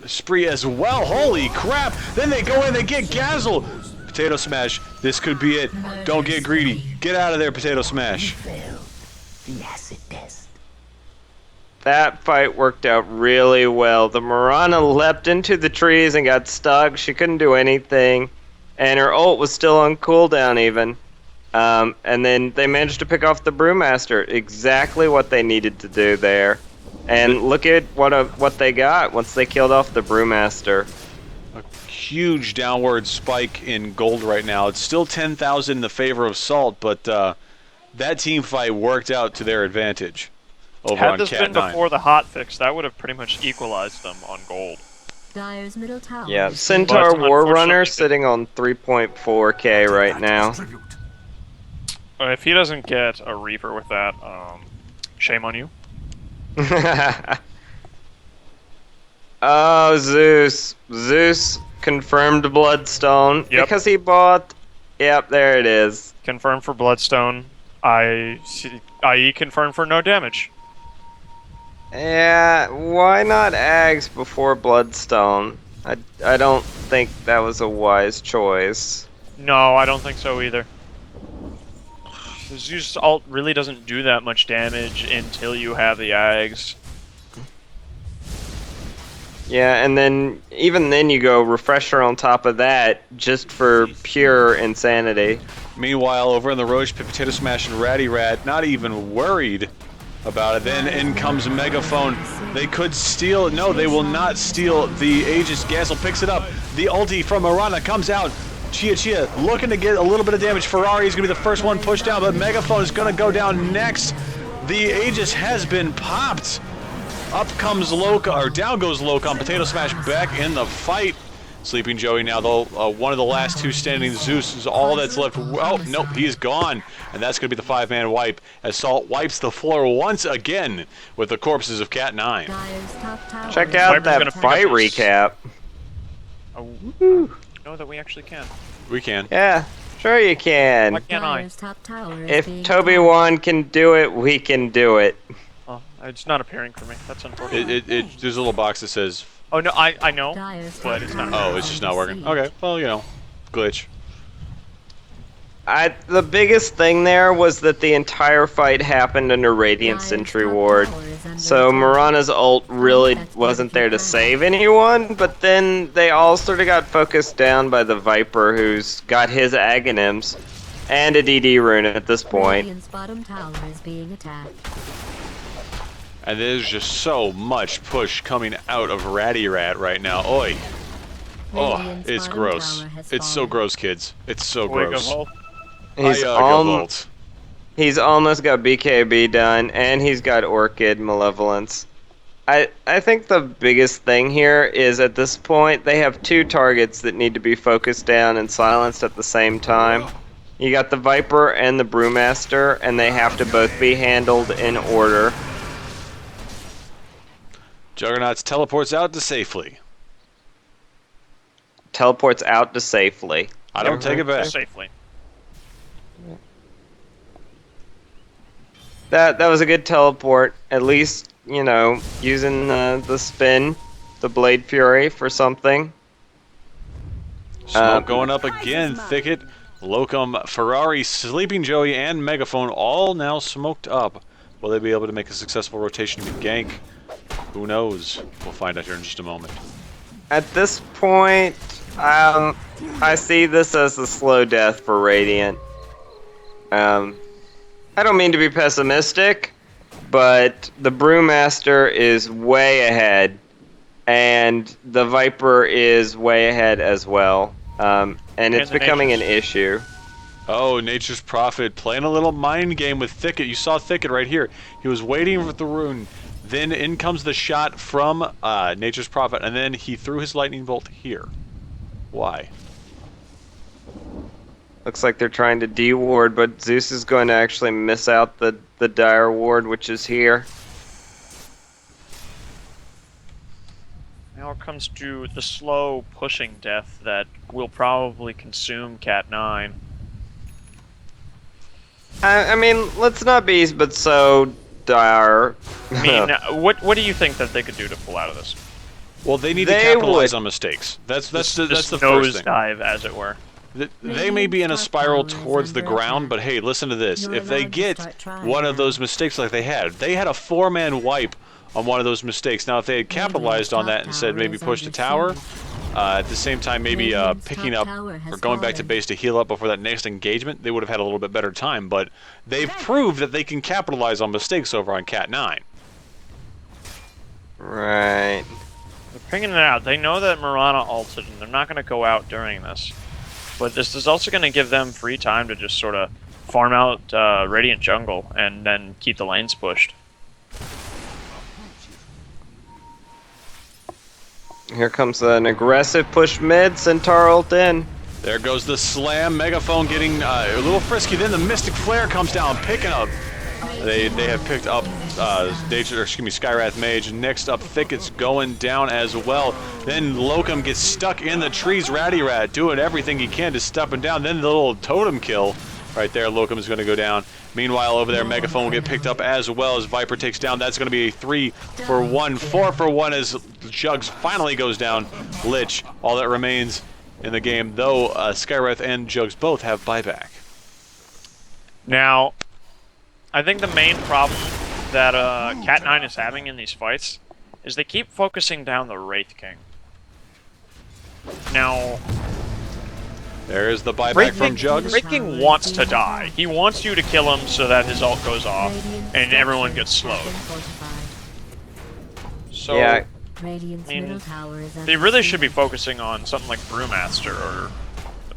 spree as well. Holy crap. Then they go in, they get Gazzle. Potato Smash. This could be it. Don't get greedy. Get out of there, Potato Smash. That fight worked out really well. The Marana leapt into the trees and got stuck. She couldn't do anything. And her ult was still on cooldown even. And then they managed to pick off the Brewmaster. Exactly what they needed to do there. And look at what they got once they killed off the Brewmaster. A huge downward spike in gold right now. It's still 10,000 in the favor of Salt, but that team fight worked out to their advantage over Had on this been Cat9. before the hotfix, that would have pretty much equalized them on gold. Dyer's middle tower. Yeah, is Centaur But Warrunner unfortunately- sitting on 3.4k right now. If he doesn't get a Reaper with that, shame on you. Oh, Zeus. Zeus confirmed Bloodstone Yep. because he bought... Yep, there it is. Confirmed for Bloodstone, i.e. confirmed for no damage. Yeah, why not Ags before Bloodstone? I don't think that was a wise choice. No, I don't think so either. Zeus ult really doesn't do that much damage until you have the Ags. Yeah, and then even then you go Refresher on top of that just for pure insanity. Meanwhile, over in the Roche, Potato Smash and Ratty Rat, not even worried about it. Then in comes Megaphone. They could steal. No, they will not steal the Aegis. Gazzle picks it up. The ulti from Marana comes out. Chia looking to get a little bit of damage. Ferrari is going to be the first one pushed down, but Megaphone is going to go down next. The Aegis has been popped. Up comes Loka, or down goes Loka. Potato Smash back in the fight. Sleeping Joey now, though, one of the last two standing. Zeus is all that's left. Oh, nope, he is gone. And that's going to be the 5-man wipe as Salt wipes the floor once again with the corpses of Cat9. Dyer's top tower Check is out Viper's that gonna pick fight up his- recap. Oh, know that we actually can. We can. Yeah, sure you Why can. can't I? Dyer's top tower is If being Toby attacked. 1 can do it, we can do it. Oh, it's not appearing for me. That's unfortunate. There's a little box that says, Oh no, I know. Dyer's But top it's not- tower oh, it's just is not working. under Okay, well, you know, glitch. The biggest thing there was that the entire fight happened under Radiant Dyer's Sentry top Ward. tower is under So attack. Marana's ult really wasn't there to save anyone, but then they all sort of got focused down by the Viper, who's got his Aghanims and a DD rune at this point. Radiant's bottom tower is being attacked. And there's just so much push coming out of Ratty Rat right now. Oi. Oh, Radiant's it's bottom gross. tower has It's so fallen. gross, kids. It's so Wake gross. up, He's He's almost got BKB done, and he's got Orchid Malevolence. I think the biggest thing here is at this point they have two targets that need to be focused down and silenced at the same time. You got the Viper and the Brewmaster, and they have to both be handled in order. Juggernauts teleports out to safely. Teleports out to safely. I don't take it back. safely. That was a good teleport. At least, you know, using the spin, the Blade Fury for something. Smoke going up again. Thicket, Locum, Ferrari, Sleeping Joey, and Megaphone all now smoked up. Will they be able to make a successful rotation to gank? Who knows? We'll find out here in just a moment. At this point, I see this as a slow death for Radiant. I don't mean to be pessimistic, but the Brewmaster is way ahead, and the Viper is way ahead as well, and it's becoming an issue. Oh, Nature's Prophet playing a little mind game with Thicket. You saw Thicket right here. He was waiting for the rune. Then in comes the shot from Nature's Prophet, and then he threw his lightning bolt here. Why? Looks like they're trying to D-ward, but Zeus is going to actually miss out the Dire ward, which is here. Now it comes to the slow pushing death that will probably consume Cat 9. I mean, let's not be but so dire. I mean, what do you think that they could do to pull out of this? Well, they need to capitalize on mistakes. That's the first thing. Dive, as it were. They may be in a spiral towards the ground, but hey, listen to this. If they get one of those mistakes like they had a 4-man wipe on one of those mistakes. Now, if they had capitalized on that and said maybe push the tower, at the same time maybe picking up or going back to base to heal up before that next engagement, they would have had a little bit better time. But they've proved that they can capitalize on mistakes over on Cat 9. Right. They're pinging it out. They know that Mirana ulted, and they're not going to go out during this. But this is also going to give them free time to just sort of farm out Radiant Jungle and then keep the lanes pushed. Here comes an aggressive push mid, Centaur ult in. There goes the slam. Megaphone getting a little frisky. Then the Mystic Flare comes down, picking up. They have picked up Skyrath Mage. Next up, Thicket's going down as well. Then Locum gets stuck in the trees. Ratty Rat doing everything he can to step him down. Then the little totem kill right there. Locum is going to go down. Meanwhile, over there, Megaphone will get picked up as well as Viper takes down. That's going to be a 3-for-1, 4-for-1 as Jugs finally goes down. Lich, all that remains in the game, though Skyrath and Jugs both have buyback. Now, I think the main problem that Cat 9 is having in these fights is they keep focusing down the Wraith King. Now, there's the buyback from Jugs. Wraith King wants to die. He wants you to kill him so that his ult goes off and everyone gets slowed. So, yeah. I mean, they really should be focusing on something like Brewmaster or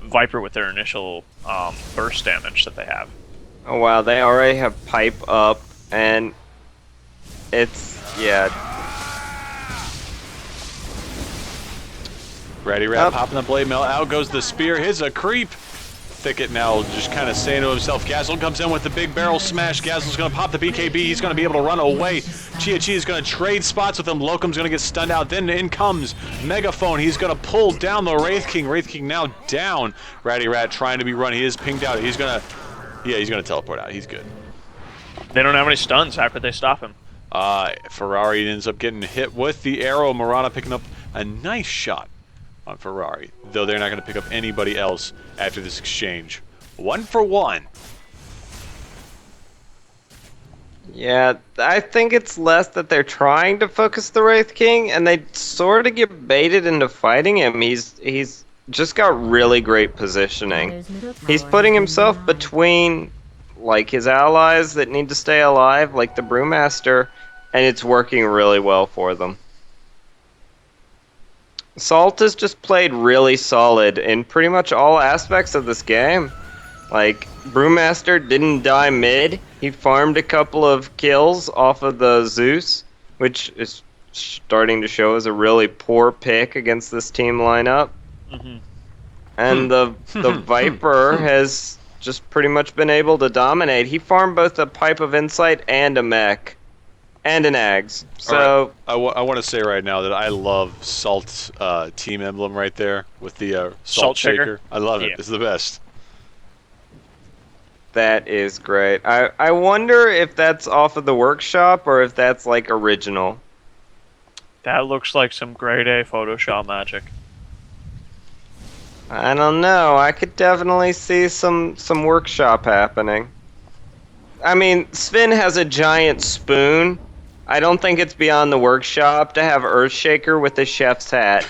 Viper with their initial burst damage that they have. Oh wow, they already have pipe up, and it's, yeah. Ratty Rat popping the blade mail. Out goes the spear. Hits a creep. Thicket now just kind of saying to himself. Gazzle comes in with the big barrel smash. Gazzle's going to pop the BKB. He's going to be able to run away. Chia is going to trade spots with him. Locum's going to get stunned out. Then in comes Megaphone. He's going to pull down the Wraith King. Wraith King now down. Ratty Rat trying to be run. He is pinged out. He's going to, yeah, he's going to teleport out. He's good. They don't have any stuns. How could they stop him? Ferrari ends up getting hit with the arrow. Mirana picking up a nice shot on Ferrari, though they're not going to pick up anybody else after this exchange. 1-for-1. Yeah, I think it's less that they're trying to focus the Wraith King, and they sort of get baited into fighting him. He's just got really great positioning. He's putting himself between, like, his allies that need to stay alive, like the Brewmaster, and it's working really well for them. Salt has just played really solid in pretty much all aspects of this game. Like, Brewmaster didn't die mid. He farmed a couple of kills off of the Zeus, which is starting to show as a really poor pick against this team lineup. Mm-hmm. And the Viper has just pretty much been able to dominate. He farmed both a Pipe of Insight and a mech. And an Ags. So right. I want to say right now that I love Salt's team emblem right there with the Salt Shaker. I love it. Yeah. It's the best. That is great. I wonder if that's off of the workshop or if that's like original. That looks like some grade A Photoshop magic. I don't know. I could definitely see some workshop happening. I mean, Sven has a giant spoon. I don't think it's beyond the workshop to have Earthshaker with a chef's hat.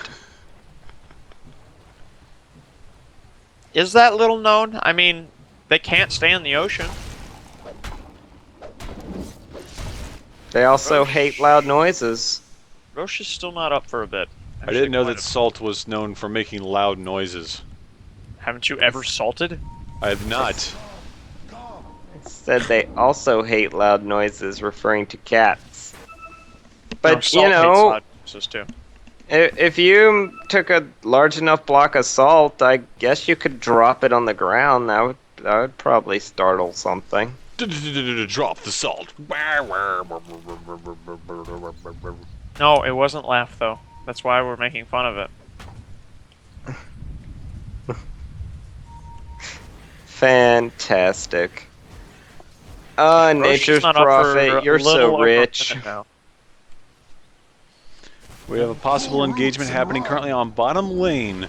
Is that little known? I mean, they can't stay in the ocean. They also hate loud noises. Roche is still not up for a bit. I didn't know that Salt was known for making loud noises. Haven't you ever salted? I have not. Said they also hate loud noises, referring to cats. No, But Salt you hates know, loud noises too. if you took a large enough block of salt, I guess you could drop it on the ground. That would probably startle something. Drop the salt. No, it wasn't laugh though. That's why we're making fun of it. Fantastic. Roche is Nature's not up for prophet, a you're little so over a rich. minute now. We have a possible engagement happening currently on bottom lane.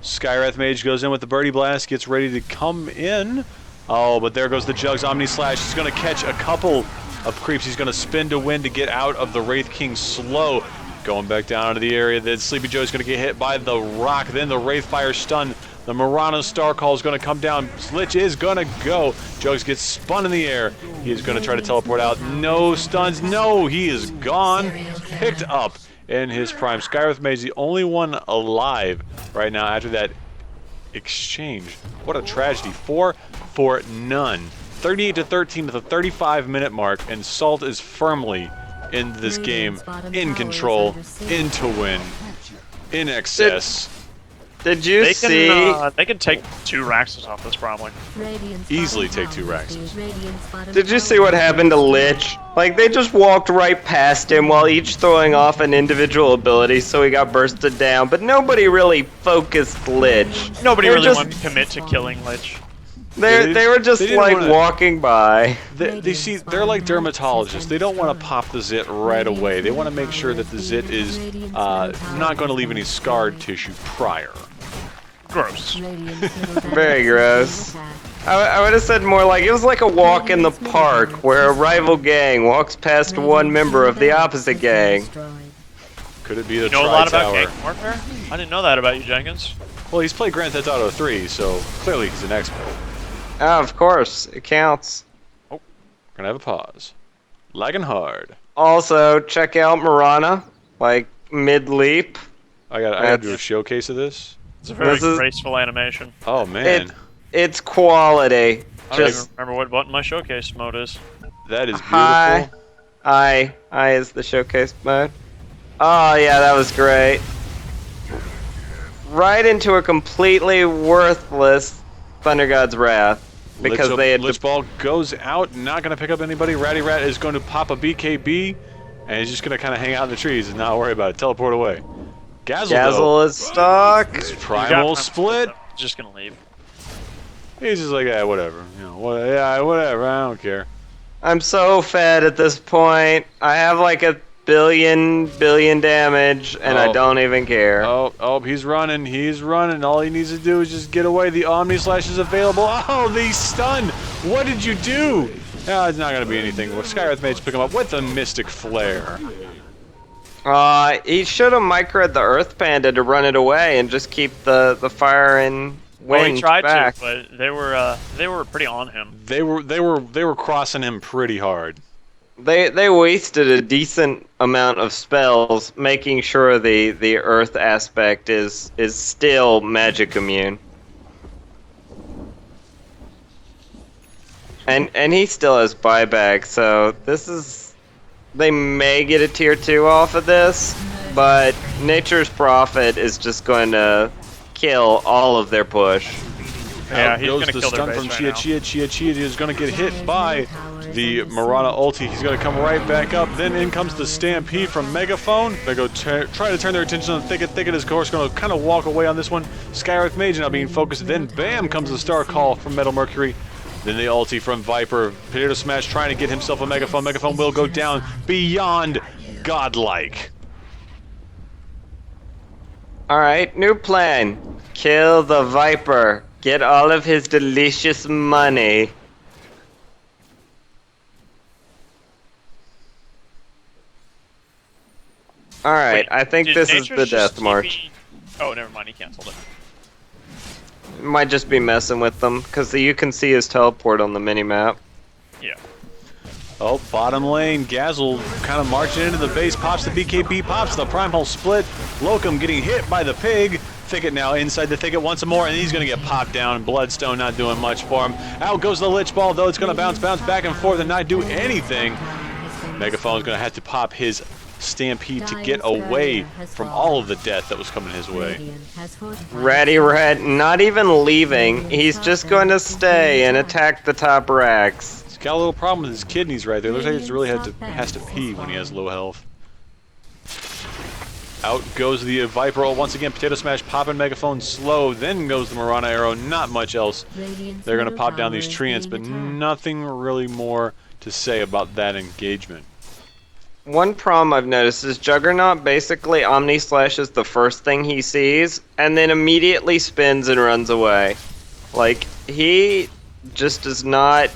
Skywrath Mage goes in with the Birdie Blast, gets ready to come in. Oh, but there goes the Jugs Omni Slash. He's going to catch a couple of creeps. He's going to spin to win to get out of the Wraith King slow. Going back down into the area. Then Sleepy Joe's going to get hit by the rock. Then the Wraithfire stun. The Murano Star Call is going to come down. Lich is going to go. Jugs gets spun in the air. He is going to try to teleport out. No stuns. No, he is gone. Picked up in his prime. Skywrath Mage is the only one alive right now after that exchange. What a tragedy. 4 for none. 38-13 to the 35-minute mark, and Salt is firmly in this game, in control, in to win, in excess. Did you see? They can take 2 Raxes off this probably. Easily take 2 Raxes. Did you see what happened to Lich? Like, they just walked right past him while each throwing off an individual ability, so he got bursted down, but nobody really focused Lich. Nobody They're really just- wanted to commit to killing Lich. They were just they didn't like wanna- walking by. They see, they're like dermatologists. They don't want to pop the zit right away. They want to make sure that the zit is not going to leave any scarred tissue prior. Gross. Very gross. I would have said more like it was like a walk in the park where a rival gang walks past one member of the opposite gang. Could it be the You know a lot about Tri-Tower? gang warfare? I didn't know that about you, Jenkins. Well, he's played Grand Theft Auto 3, so clearly he's an expert. Oh, of course, it counts. Gonna have a pause. Lagging hard. Also, check out Mirana, like mid-leap. I gotta do a showcase of this. It's a very This is- graceful animation. Oh man, It's quality. I don't even Just remember what button my showcase mode is. that is beautiful. hi. I is the showcase mode. Oh yeah, that was great. Right into a completely worthless Thunder God's Wrath because they had Lich Ball goes out, not gonna pick up anybody. Ratty Rat is going to pop a BKB, and he's just gonna kind of hang out in the trees and not worry about it. Teleport away. Gazzle, though, Gazzle is stuck. primal split. Just gonna leave. He's just like, yeah, whatever. You know, whatever. I don't care. I'm so fed at this point. I have like a billion damage, and I Oh. don't even care. Oh, he's running. He's running. All he needs to do is just get away. The Omni Slash is available. Oh, the stun. What did you do? No, it's not going to be anything. Well, Skywrath Mage pick him up with a Mystic Flare. He should have microed the Earth Panda to run it away and just keep the fire and Well, wind he tried back. to, but they were pretty on him. They were crossing him pretty hard. They wasted a decent amount of spells making sure the Earth aspect is still magic immune. And he still has buyback, so this is they may get a tier 2 off of this, but Nature's Prophet is just going to kill all of their push. Yeah, Out he's goes gonna the kill their stun from base right Chia. now. Chia is going to get hit by the Marana ulti. He's going to come right back up. Then in comes the Stampede from Megaphone. They go try to turn their attention on Thicket. Thicket is, of course, going to kind of walk away on this one. Skywrath Mage now being focused. Then bam comes the Star Call from Metal Mercury. Then the ulti from Viper. Potato Smash trying to get himself a Megaphone. Megaphone will go down beyond godlike. Alright, new plan. Kill the Viper. Get all of his delicious money. Alright, I think Did this is Nature's the just death march. Oh, never mind. He canceled it. Might just be messing with them, because you can see his teleport on the minimap. Yeah. Oh, bottom lane, Gazzle kind of marching into the base, pops the BKB, pops the Primal split. Locum getting hit by the pig. Thicket now inside the thicket once more, and he's going to get popped down. Bloodstone not doing much for him. Out goes the Lich Ball, though it's going to bounce back and forth and not do anything. Megaphone's going to have to pop his Stampede to get away from all of the death that was coming his way. Ratty Rat not even leaving. He's just going to stay and attack the top racks. He's got a little problem with his kidneys right there. Looks like he's really has to pee when he has low health. Out goes the Viper ult once again. Potato Smash popping Megaphone slow. Then goes the Marana Arrow. Not much else. They're going to pop down these treants, but nothing really more to say about that engagement. One problem I've noticed is Juggernaut basically Omni Slashes the first thing he sees, and then immediately spins and runs away. Like, he just does not...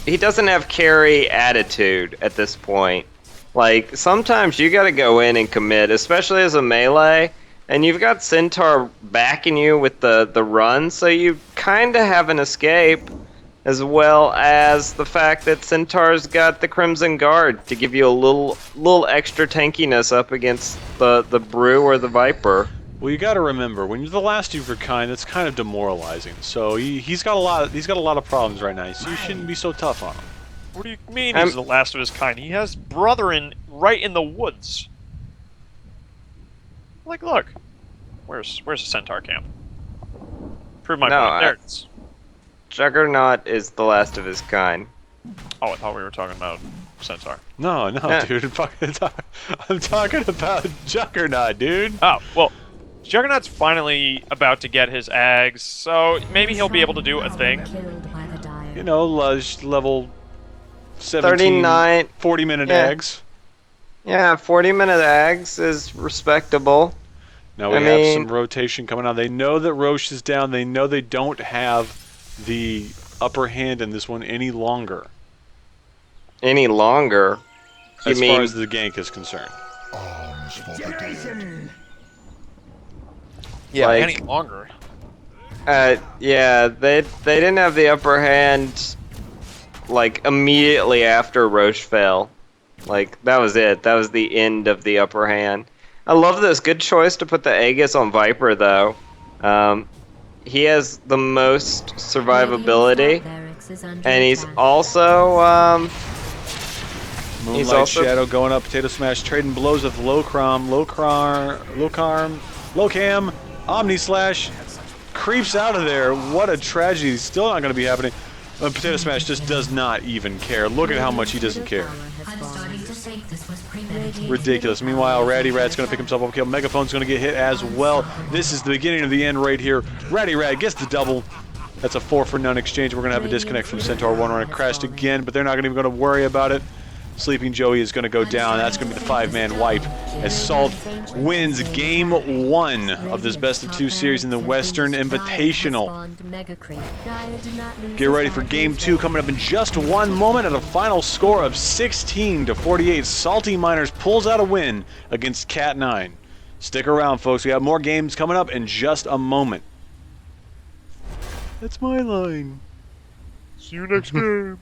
He doesn't have carry attitude at this point. Like, sometimes you gotta go in and commit, especially as a melee, and you've got Centaur backing you with the run, so you kinda have an escape. As well as the fact that Centaur's got the Crimson Guard to give you a little extra tankiness up against the Brew or the Viper. Well, you got to remember, when you're the last of your kind, that's kind of demoralizing. So he's got a lot of problems right now. So you shouldn't be so tough on him. What do you mean he's the last of his kind? He has brethren right in the woods. Like, look, where's the Centaur camp? Prove my point. There it is. Juggernaut is the last of his kind. Oh, I thought we were talking about Centaur. No, Yeah. dude. I'm talking about Juggernaut, dude. Oh, well, Juggernaut's finally about to get his Ags, so maybe he'll be able to do a thing. You know, level 17, 39, 40-minute yeah. eggs. Yeah, 40-minute Ags is respectable. Now we have some rotation coming on. They know that Roche is down. They know they don't have the upper hand in this one any longer. Any longer? As far as the gank is concerned. Yeah, like, any longer. Yeah, they didn't have the upper hand, like, immediately after Roche fell. Like, that was it. That was the end of the upper hand. I love this. Good choice to put the Aegis on Viper, though. He has the most survivability, and he's also, Moonlight Shadow going up, Potato Smash trading blows with Locam, Omni Slash, creeps out of there. What a tragedy. Still not going to be happening. Potato Smash just does not even care. Look at how much he doesn't care. Ridiculous. Meanwhile, Ratty Rat's going to pick himself up a kill. Megaphone's going to get hit as well. This is the beginning of the end right here. Ratty Rat gets the double. That's a 4-for-none exchange. We're going to have a disconnect from Centaur 1 run. It crashed again, but they're not even going to worry about it. Sleeping Joey is going to go down. That's going to be the 5-man wipe as Salt wins Game 1 of this best-of-2 series in the Western Invitational. Get ready for Game 2 coming up in just one moment at a final score of 16-48. Salty Miners pulls out a win against Cat 9. Stick around, folks. We have more games coming up in just a moment. That's my line. See you next game.